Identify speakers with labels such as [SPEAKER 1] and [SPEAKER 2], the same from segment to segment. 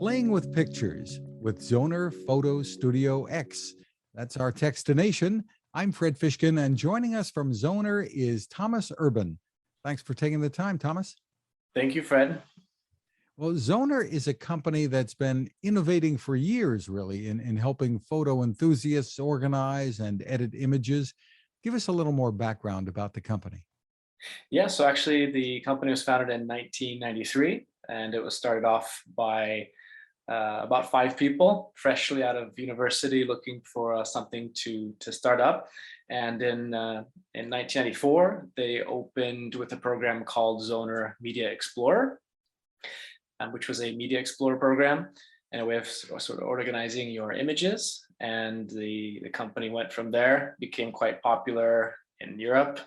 [SPEAKER 1] Playing with Pictures with Zoner Photo Studio X. That's our Techstination. I'm Fred Fishkin, and joining us from Zoner is Thomas Urban. Thanks for taking the time, Thomas.
[SPEAKER 2] Thank you, Fred.
[SPEAKER 1] Well, Zoner is a company that's been innovating for years, really, in helping photo enthusiasts organize and edit images. Give us a little more background about the company.
[SPEAKER 2] Yeah, so actually the company was founded in 1993, and it was started off by about 5 people, freshly out of university, looking for something to start up. And in 1994, they opened with a program called Zoner Media Explorer, which was a Media Explorer program and a way of sort of organizing your images. And the company went from there, became quite popular in Europe.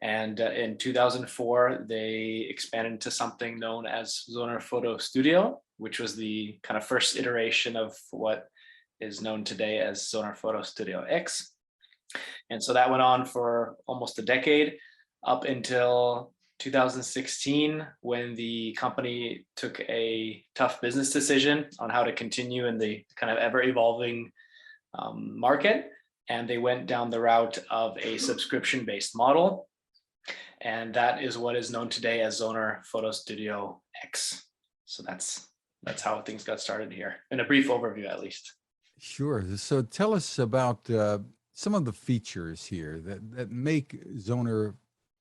[SPEAKER 2] And in 2004, they expanded to something known as Zoner Photo Studio, which was the kind of first iteration of what is known today as Zoner Photo Studio X. And so that went on for almost a decade, up until 2016, when the company took a tough business decision on how to continue in the kind of ever-evolving market. And they went down the route of a subscription-based model. And that is what is known today as Zoner Photo Studio X. So that's how things got started here, in a brief overview, at least.
[SPEAKER 1] Sure. So tell us about some of the features here that make Zoner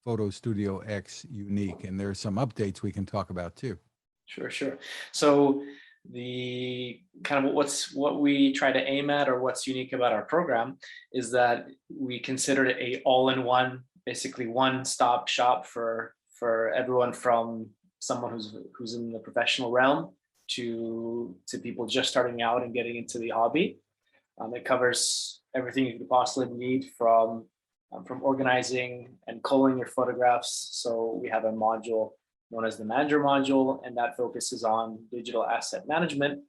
[SPEAKER 1] Photo Studio X unique. And there are some updates we can talk about too.
[SPEAKER 2] Sure. So the kind of what we try to aim at, or what's unique about our program, is that we consider it a all-in-one, basically one-stop shop for everyone, from someone who's in the professional realm to people just starting out and getting into the hobby. It covers everything you could possibly need from organizing and culling your photographs. So we have a module known as the Manager module, and that focuses on digital asset management.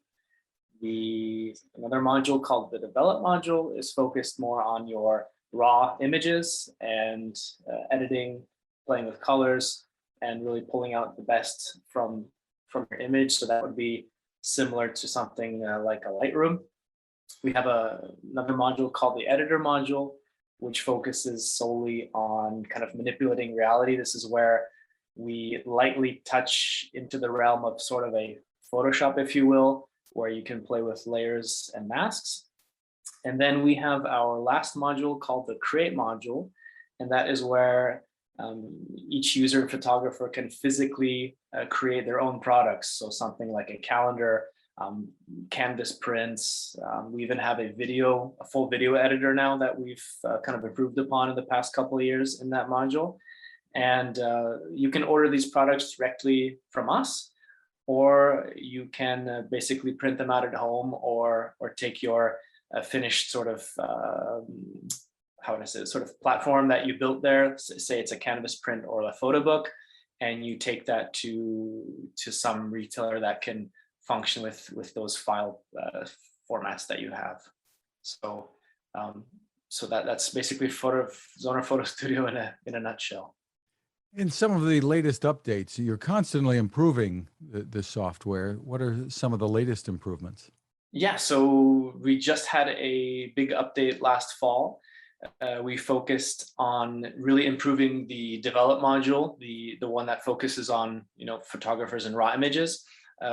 [SPEAKER 2] Another module called the Develop module is focused more on your raw images and editing, playing with colors, and really pulling out the best from your image. So that would be similar to something like a Lightroom. We have another module called the Editor module, which focuses solely on kind of manipulating reality. This is where we lightly touch into the realm of sort of a Photoshop, if you will, where you can play with layers and masks. And then we have our last module called the Create module, and that is where each user and photographer can physically create their own products. So something like a calendar, canvas prints. We even have a full video editor now that we've kind of improved upon in the past couple of years in that module. And you can order these products directly from us, or you can basically print them out at home, or take your finished sort of sort of platform that you built there. Say it's a canvas print or a photo book, and you take that to some retailer that can function with those file formats that you have. So that's basically Zoner Photo Studio in a nutshell.
[SPEAKER 1] In some of the latest updates, you're constantly improving the software. What are some of the latest improvements?
[SPEAKER 2] Yeah, so we just had a big update last fall. We focused on really improving the Develop module, the one that focuses on photographers and raw images.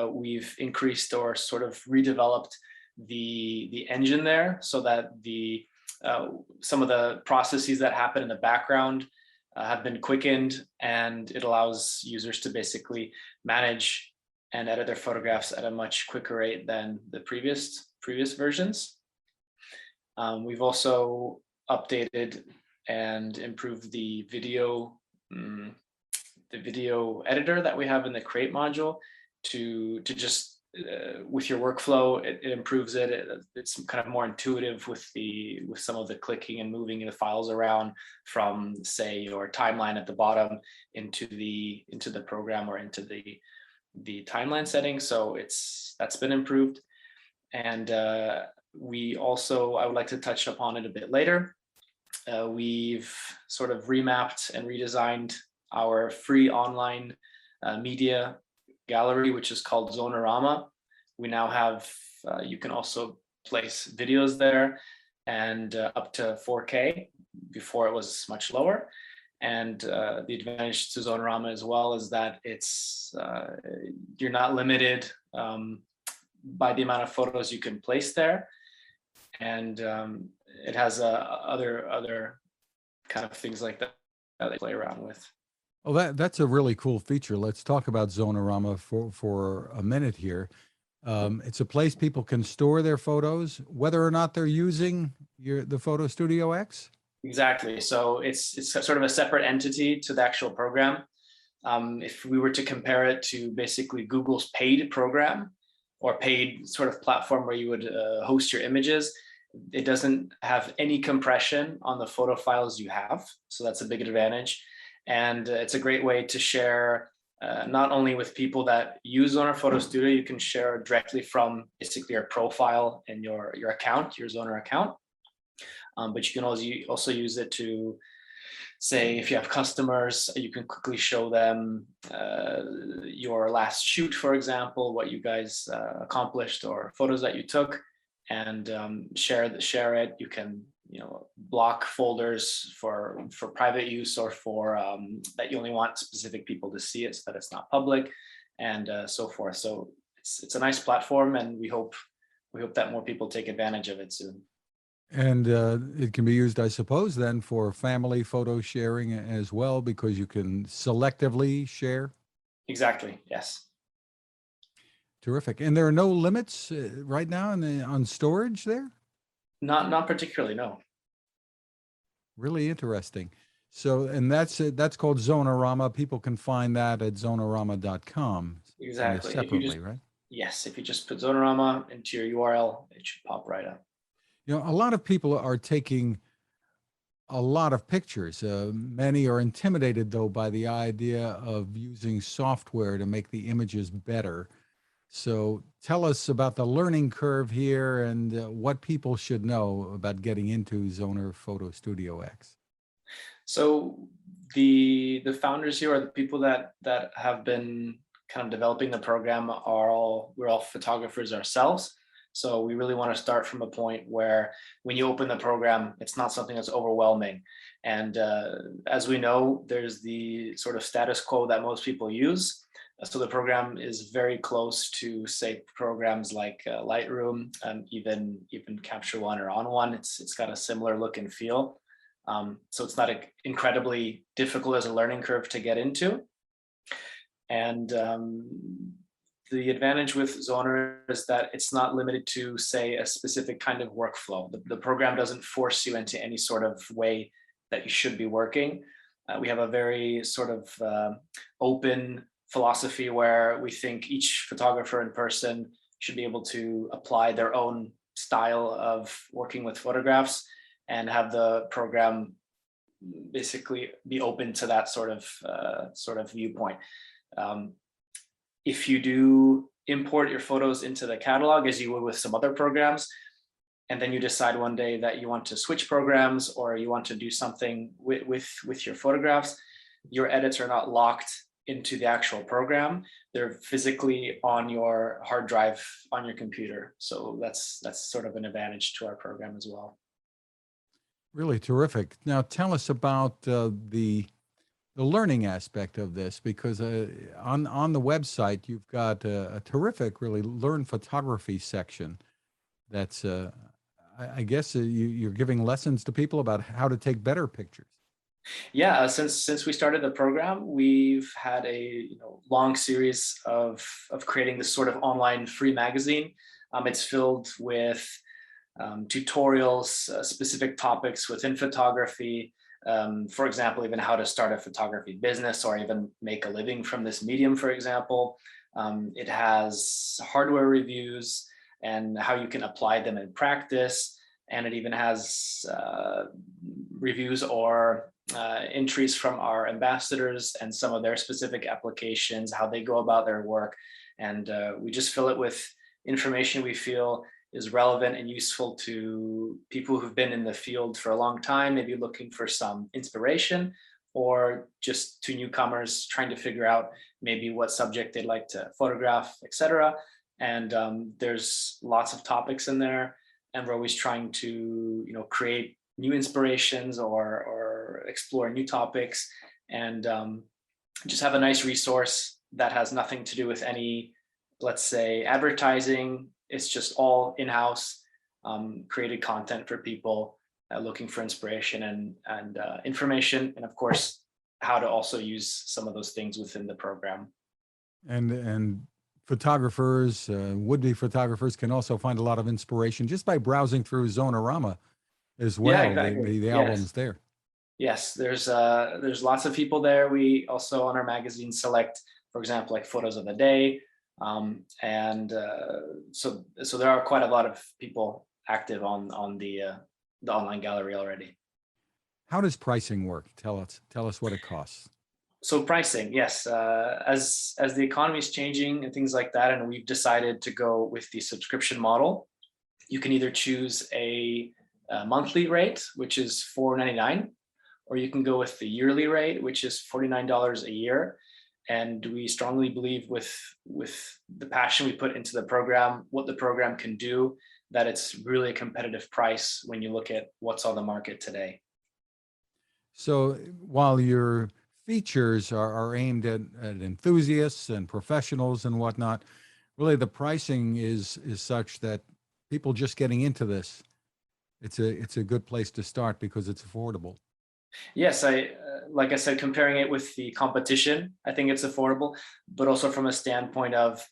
[SPEAKER 2] We've increased or sort of redeveloped the engine there, so that some of the processes that happen in the background have been quickened, and it allows users to basically manage and edit their photographs at a much quicker rate than the previous versions. We've also updated and improved the video editor that we have in the Create module to just with your workflow, it improves it. It's kind of more intuitive with some of the clicking and moving the files around from, say, your timeline at the bottom into the program or into the timeline settings. So that's been improved. And we also, I would like to touch upon it a bit later. We've sort of remapped and redesigned our free online media gallery, which is called Zonerama, we now have, you can also place videos there, and up to 4K. Before it was much lower. And the advantage to Zonerama as well is that it's you're not limited by the amount of photos you can place there, and it has other kind of things like that they play around with.
[SPEAKER 1] Oh, that's a really cool feature. Let's talk about Zonerama for a minute here. It's a place people can store their photos, whether or not they're using the Photo Studio X.
[SPEAKER 2] Exactly. So it's sort of a separate entity to the actual program. If we were to compare it to basically Google's paid program or paid sort of platform where you would host your images, it doesn't have any compression on the photo files you have. So that's a big advantage. And it's a great way to share not only with people that use Zoner Photo Studio, you can share directly from basically your profile and your account, your Zoner account. But you can also use it to, say, if you have customers, you can quickly show them your last shoot, for example, what you guys accomplished or photos that you took, and share it. You can block folders for private use or for that you only want specific people to see it so that it's not public, and so forth. So it's a nice platform, and we hope that more people take advantage of it soon.
[SPEAKER 1] And it can be used, I suppose, then for family photo sharing as well, because you can selectively share.
[SPEAKER 2] Exactly. Yes.
[SPEAKER 1] Terrific. And there are no limits right now on storage there?
[SPEAKER 2] Not particularly, no.
[SPEAKER 1] Really interesting. So, and that's called Zonerama. People can find that at zonerama.com.
[SPEAKER 2] Exactly.
[SPEAKER 1] Separately, right?
[SPEAKER 2] Yes. If you just put Zonerama into your URL, it should pop right up.
[SPEAKER 1] A lot of people are taking a lot of pictures. Many are intimidated, though, by the idea of using software to make the images better. So tell us about the learning curve here and what people should know about getting into Zoner Photo Studio X.
[SPEAKER 2] So the founders here, or the people that have been kind of developing the program, we're all photographers ourselves. So we really want to start from a point where when you open the program, it's not something that's overwhelming. And as we know, there's the sort of status quo that most people use. So the program is very close to, say, programs like Lightroom, and even Capture One or On One. It's got a similar look and feel. So it's not incredibly difficult as a learning curve to get into. And the advantage with Zoner is that it's not limited to, say, a specific kind of workflow. The program doesn't force you into any sort of way that you should be working. We have a very sort of open philosophy where we think each photographer in person should be able to apply their own style of working with photographs, and have the program basically be open to that sort of viewpoint. If you do import your photos into the catalog, as you would with some other programs, and then you decide one day that you want to switch programs or you want to do something with your photographs, your edits are not locked into the actual program. They're physically on your hard drive on your computer. So that's sort of an advantage to our program as well.
[SPEAKER 1] Really terrific. Now tell us about the learning aspect of this, because on the website you've got a terrific, really, learn photography section. That's I guess you're giving lessons to people about how to take better pictures.
[SPEAKER 2] Yeah, since we started the program, we've had a long series of creating this sort of online free magazine. It's filled with tutorials, specific topics within photography. For example, even how to start a photography business or even make a living from this medium, for example. It has hardware reviews and how you can apply them in practice. And it even has reviews or entries from our ambassadors and some of their specific applications, how they go about their work. And we just fill it with information we feel is relevant and useful to people who've been in the field for a long time, maybe looking for some inspiration, or just to newcomers trying to figure out maybe what subject they'd like to photograph, etc. and there's lots of topics in there, and we're always trying to create new inspirations or explore new topics, and just have a nice resource that has nothing to do with any, let's say, advertising. It's just all in-house created content for people looking for inspiration and information, and of course how to also use some of those things within the program.
[SPEAKER 1] And photographers, would-be photographers, can also find a lot of inspiration just by browsing through Zonerama as
[SPEAKER 2] Yeah,
[SPEAKER 1] well.
[SPEAKER 2] exactly.
[SPEAKER 1] The
[SPEAKER 2] Yes.
[SPEAKER 1] albums there.
[SPEAKER 2] Yes, there's lots of people there. We also on our magazine select, for example, like photos of the day, and so there are quite a lot of people active on the online gallery already.
[SPEAKER 1] How does pricing work? Tell us what it costs.
[SPEAKER 2] So pricing, yes, as the economy is changing and things like that, and we've decided to go with the subscription model. You can either choose a monthly rate, which is $4.99, or you can go with the yearly rate, which is $49 a year. And we strongly believe with the passion we put into the program, what the program can do, that it's really a competitive price when you look at what's on the market today.
[SPEAKER 1] So while your features are aimed at enthusiasts and professionals and whatnot, really the pricing is such that people just getting into this, it's a good place to start because it's affordable.
[SPEAKER 2] Yes, like I said, comparing it with the competition, I think it's affordable, but also from a standpoint of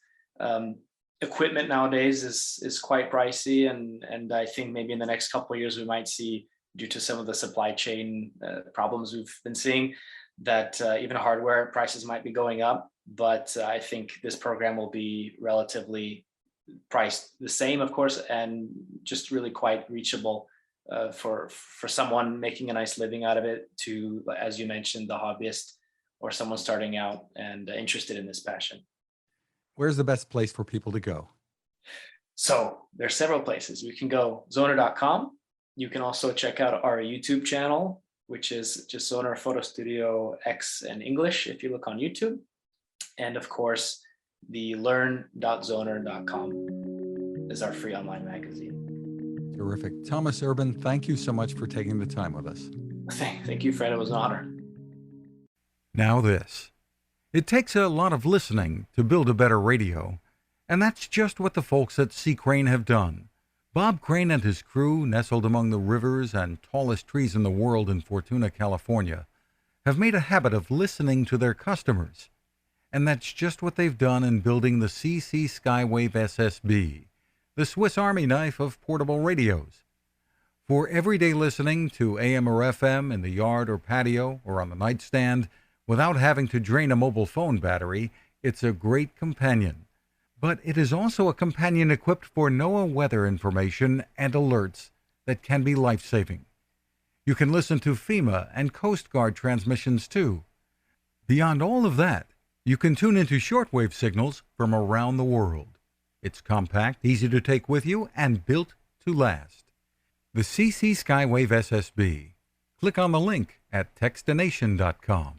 [SPEAKER 2] equipment nowadays is quite pricey, and I think maybe in the next couple of years we might see, due to some of the supply chain problems we've been seeing, that even hardware prices might be going up. But I think this program will be relatively priced the same, of course, and just really quite reachable for someone making a nice living out of it, to, as you mentioned, the hobbyist or someone starting out and interested in this passion.
[SPEAKER 1] Where's the best place for people to go?
[SPEAKER 2] So there's several places. We can go zoner.com. You can also check out our YouTube channel, which is just Zoner Photo Studio X in English if you look on YouTube. And of course, the learn.zoner.com is our free online magazine.
[SPEAKER 1] Terrific. Thomas Urban, thank you so much for taking the time with us.
[SPEAKER 2] Thank you, Fred. It was an honor.
[SPEAKER 3] Now this. It takes a lot of listening to build a better radio, and that's just what the folks at C. Crane have done. Bob Crane and his crew, nestled among the rivers and tallest trees in the world in Fortuna, California, have made a habit of listening to their customers. And that's just what they've done in building the CC Skywave SSB, the Swiss Army knife of portable radios. For everyday listening to AM or FM in the yard or patio or on the nightstand without having to drain a mobile phone battery, it's a great companion. But it is also a companion equipped for NOAA weather information and alerts that can be life-saving. You can listen to FEMA and Coast Guard transmissions too. Beyond all of that, you can tune into shortwave signals from around the world. It's compact, easy to take with you, and built to last. The CC Skywave SSB. Click on the link at Techstination.com.